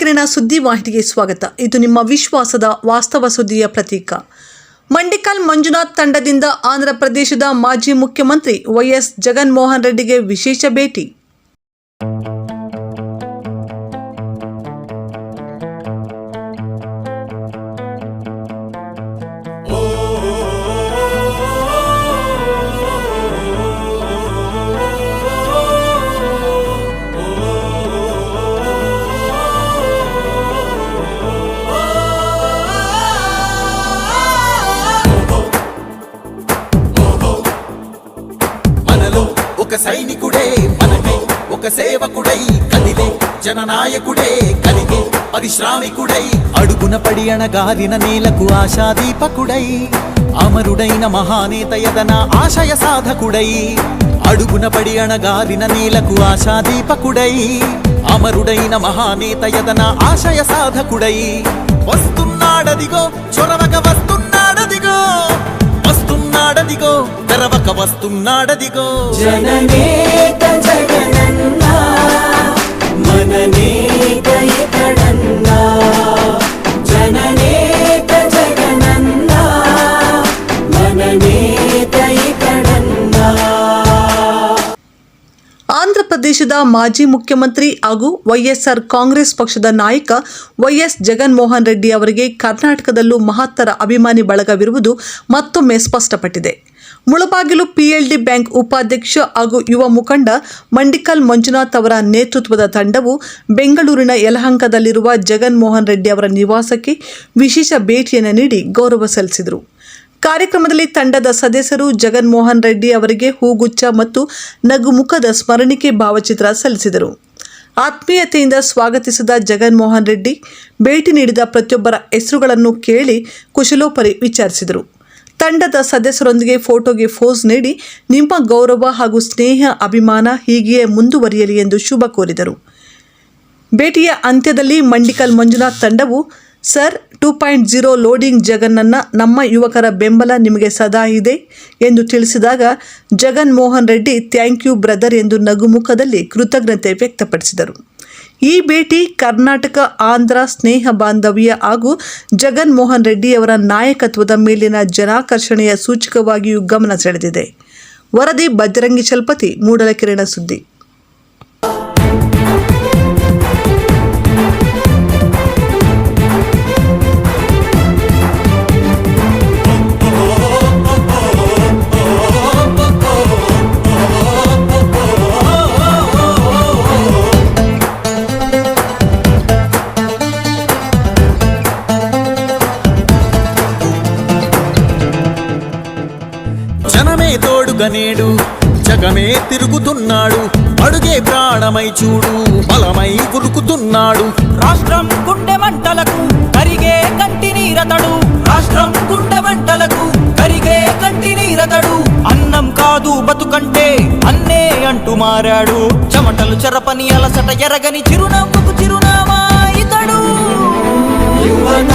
ಕಿರಣ ಸುದ್ದಿ ವಾಹಿನಿಗೆ ಸ್ವಾಗತ. ಇದು ನಿಮ್ಮ ವಿಶ್ವಾಸದ ವಾಸ್ತವ ಸುದ್ದಿಯ ಪ್ರತೀಕ. ಮಂಡಿಕಲ್ ಮಂಜುನಾಥ್ ತಂಡದಿಂದ ಆಂಧ್ರ ಪ್ರದೇಶದ ಮಾಜಿ ಮುಖ್ಯಮಂತ್ರಿ ವೈಎಸ್ ಜಗನ್ಮೋಹನ್ ರೆಡ್ಡಿಗೆ ವಿಶೇಷ ಭೇಟಿ. ఒక సైనికుడే మనమే, ఒక సేవకుడై కదిలే జననాయకుడే కలిగే పరిశ్రామికుడై అడుగున పడి అణగారిన నేలకు ఆశాదీపకుడై అమరుడైన మహానేత యదన ఆశయ సాధకుడై అడుగున పడి అణగారిన నేలకు ఆశాదీపకుడై అమరుడైన మహానేత యదన ఆశయ సాధకుడై వస్తున్నాడదిగో చొరవక వస్తున్నాడదిగో వస్తున్నాడదిగో తెరవక వస్తున్నాడదిగో జననేత జగనన్న మననేత ఇతడన్న జననేత జగనన్న మననేత ఇతడన్న. ಆಂಧ್ರ ಪ್ರದೇಶದ ಮಾಜಿ ಮುಖ್ಯಮಂತ್ರಿ ಹಾಗೂ ವೈಎಸ್ಆರ್ ಕಾಂಗ್ರೆಸ್ ಪಕ್ಷದ ನಾಯಕ ವೈಎಸ್ ಜಗನ್ಮೋಹನ್ ರೆಡ್ಡಿ ಅವರಿಗೆ ಕರ್ನಾಟಕದಲ್ಲೂ ಮಹತ್ತರ ಅಭಿಮಾನಿ ಬಳಗವಿರುವುದು ಮತ್ತೊಮ್ಮೆ ಸ್ಪಷ್ಟಪಟ್ಟಿದೆ. ಮುಳಬಾಗಿಲು ಪಿಎಲ್ಡಿ ಬ್ಯಾಂಕ್ ಉಪಾಧ್ಯಕ್ಷ ಹಾಗೂ ಯುವ ಮುಖಂಡ ಮಂಡಿಕಲ್ ಮಂಜುನಾಥ್ ಅವರ ನೇತೃತ್ವದ ತಂಡವು ಬೆಂಗಳೂರಿನ ಯಲಹಂಕದಲ್ಲಿರುವ ಜಗನ್ಮೋಹನ್ ರೆಡ್ಡಿ ಅವರ ನಿವಾಸಕ್ಕೆ ವಿಶೇಷ ಭೇಟಿಯನ್ನು ನೀಡಿ ಗೌರವ ಸಲ್ಲಿಸಿದರು. ಕಾರ್ಯಕ್ರಮದಲ್ಲಿ ತಂಡದ ಸದಸ್ಯರು ಜಗನ್ಮೋಹನ್ ರೆಡ್ಡಿ ಅವರಿಗೆ ಹೂಗುಚ್ಛ ಮತ್ತು ನಗುಮುಖದ ಸ್ಮರಣಿಕೆ ಭಾವಚಿತ್ರ ಸಲ್ಲಿಸಿದರು. ಆತ್ಮೀಯತೆಯಿಂದ ಸ್ವಾಗತಿಸಿದ ಜಗನ್ಮೋಹನ್ ರೆಡ್ಡಿ ಭೇಟಿ ನೀಡಿದ ಪ್ರತಿಯೊಬ್ಬರ ಹೆಸರುಗಳನ್ನು ಕೇಳಿ ಕುಶಲೋಪರಿ ವಿಚಾರಿಸಿದರು. ತಂಡದ ಸದಸ್ಯರೊಂದಿಗೆ ಫೋಟೋಗೆ ಪೋಸ್ ನೀಡಿ ನಿಮ್ಮ ಗೌರವ ಹಾಗೂ ಸ್ನೇಹ ಅಭಿಮಾನ ಹೀಗೆಯೇ ಮುಂದುವರಿಯಲಿ ಎಂದು ಶುಭ ಕೋರಿದರು. ಭೇಟಿಯ ಅಂತ್ಯದಲ್ಲಿ ಮಂಡಿಕಲ್ ಮಂಜುನಾಥ್ ತಂಡವು ಸರ್ 2.0 ಲೋಡಿಂಗ್ ಜಗನ್ನನ್ನ ನಮ್ಮ ಯುವಕರ ಬೆಂಬಲ ನಿಮಗೆ ಸದಾ ಇದೆ ಎಂದು ತಿಳಿಸಿದಾಗ Jaganmohan Reddy thank you brother ಎಂದು ನಗುಮುಖದಲ್ಲಿ ಕೃತಜ್ಞತೆ ವ್ಯಕ್ತಪಡಿಸಿದರು. ಈ ಭೇಟಿ ಕರ್ನಾಟಕ ಆಂಧ್ರ ಸ್ನೇಹ ಬಾಂಧವ್ಯ ಹಾಗೂ ಜಗನ್ಮೋಹನ್ ರೆಡ್ಡಿಯವರ ನಾಯಕತ್ವದ ಮೇಲಿನ ಜನಾಕರ್ಷಣೆಯ ಸೂಚಕವಾಗಿಯೂ ಗಮನ ಸೆಳೆದಿದೆ. ವರದಿ ಬಜರಂಗಿ ಚಲಪತಿ, ಮೂಡಲಕಿರಣ ಸುದ್ದಿ. జనమే తోడుగనేడు జగమే తిరుగుతున్నాడు అడుగే ప్రాణమై చూడు బలమై ఉరుకుతున్నాడు. రాష్ట్రం గుండె మంటలకు కరిగే కంటి నీరతడు రాష్ట్రం గుండె మంటలకు కరిగే కంటి నీరతడు అన్నం కాదు బతుకంటే అన్నే అంటూ మారాడు. చెమటలు చెరపని అలసట ఎరగని చిరునవ్వుకు చిరునామా ఇతడు. యువత